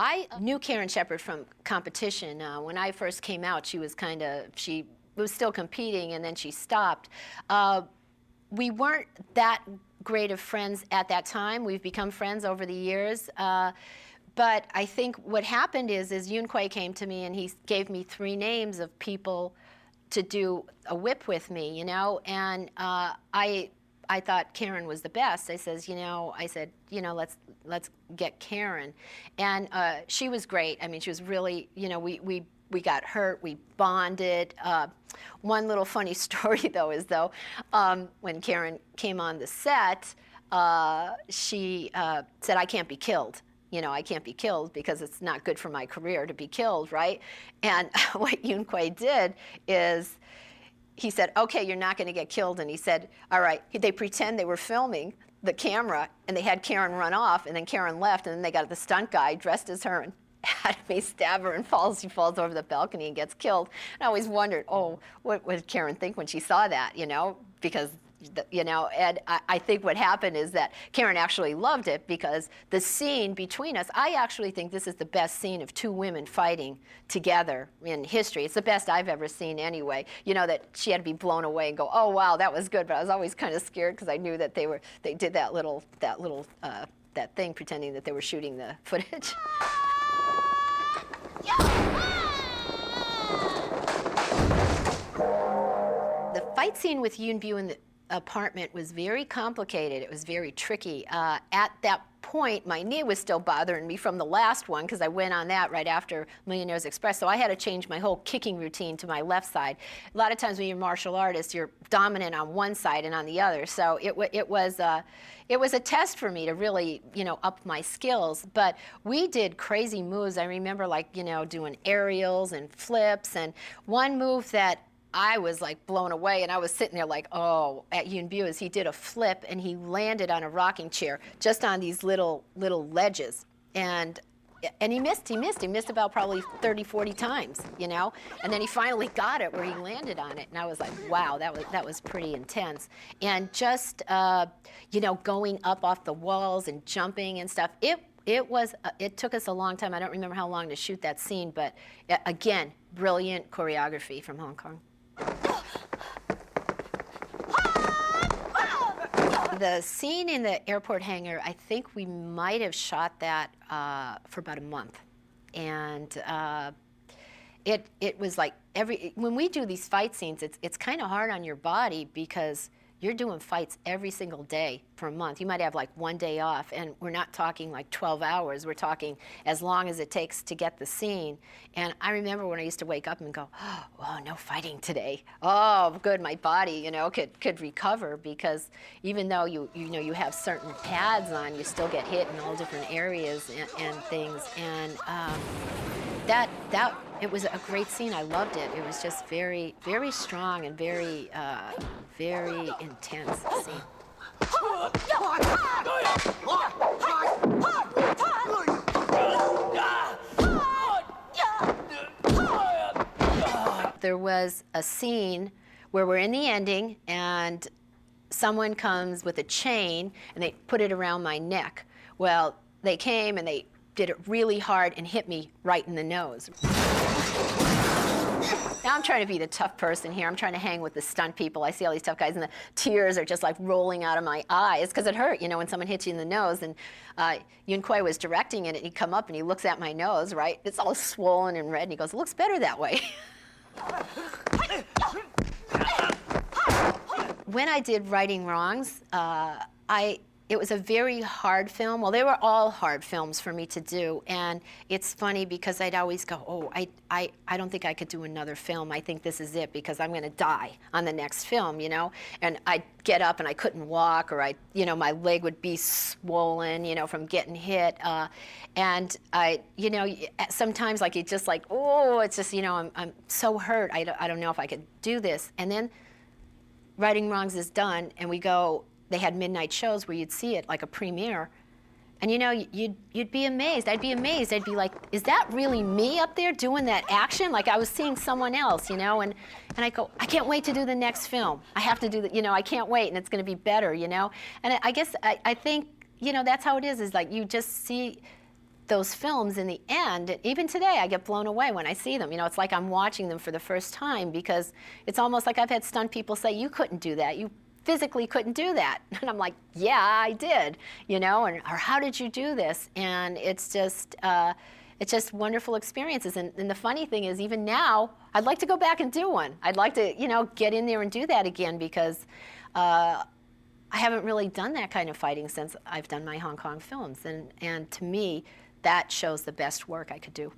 I knew Karen Shepard from competition. When I first came out, she was still competing, and then she stopped. We weren't that great of friends at that time. We've become friends over the years. But I think what happened is Yoon Kwai came to me and he gave me 3 names of people to do a whip with me, you know, and I thought Karen was the best. I said, let's get Karen, and she was great. I mean, she was really, we got hurt, we bonded. One little funny story though is when Karen came on the set, she said, I can't be killed. I can't be killed because it's not good for my career to be killed, right? And what Yoon Kwai did is he said, okay, you're not going to get killed. And he said, all right, they pretend they were filming the camera, and they had Karen run off, and then Karen left, and then they got the stunt guy dressed as her and had me stab her, and she falls over the balcony and gets killed. And I always wondered, what would Karen think when she saw that, because and I think what happened is that Karen actually loved it, because the scene between us, I actually think this is the best scene of 2 women fighting together in history. It's the best I've ever seen anyway. That she had to be blown away and go, oh wow, that was good. But I was always kind of scared because I knew that they did that thing pretending that they were shooting the footage. The fight scene with Yoon Bu in the apartment was very complicated. It was very tricky. At that point, my knee was still bothering me from the last one, because I went on that right after Millionaires Express. So I had to change my whole kicking routine to my left side. A lot of times when you're a martial artist, you're dominant on one side and on the other. So it was a test for me to really, up my skills. But we did crazy moves. I remember doing aerials and flips. And one move that I was blown away, and I was sitting there at Yoon Bu, as he did a flip and he landed on a rocking chair just on these little ledges, and he missed about probably 30, 40 times, and then he finally got it where he landed on it, and I was like, wow, that was pretty intense. And just going up off the walls and jumping and stuff, it took us a long time. I don't remember how long to shoot that scene, but again, brilliant choreography from Hong Kong. The scene in the airport hangar, I think we might have shot that for about a month. And it was when we do these fight scenes, it's kind of hard on your body, because you're doing fights every single day for a month. You might have one day off, and we're not talking 12 hours. We're talking as long as it takes to get the scene. And I remember when I used to wake up and go, oh, no fighting today. Oh, good, my body, could recover, because even though you have certain pads on, you still get hit in all different areas and things. And it was a great scene. I loved it. It was just very, very strong and very, very intense scene. There was a scene where we're in the ending, and someone comes with a chain and they put it around my neck. Well, they came and they did it really hard and hit me right in the nose. Now I'm trying to be the tough person here. I'm trying to hang with the stunt people. I see all these tough guys, and the tears are just rolling out of my eyes, because it hurt, when someone hits you in the nose. And Yoon Kwai was directing it, and he'd come up and he looks at my nose, right? It's all swollen and red, and he goes, it looks better that way. When I did Righting Wrongs, it was a very hard film. Well, they were all hard films for me to do. And it's funny, because I'd always go, I don't think I could do another film. I think this is it, because I'm going to die on the next film, And I'd get up and I couldn't walk, or my leg would be swollen, from getting hit. And sometimes it's just it's just, I'm so hurt. I don't know if I could do this. And then Righting Wrongs is done, and we go. They had midnight shows where you'd see it like a premiere, and you'd be amazed. I'd be amazed. I'd be like, is that really me up there doing that action? Like I was seeing someone else, and I go, I can't wait to do the next film. I have to do the, I can't wait, and it's going to be better, And I guess I think, that's how it is you just see those films in the end, even today, I get blown away when I see them. You know, it's like I'm watching them for the first time, because it's almost like I've had stunt people say, you couldn't do that. You physically couldn't do that. And I'm like, yeah, I did, you know, or how did you do this? And it's just wonderful experiences. And the funny thing is, even now, I'd like to go back and do one. I'd like to, you know, get in there and do that again, because I haven't really done that kind of fighting since I've done my Hong Kong films. And to me, that shows the best work I could do.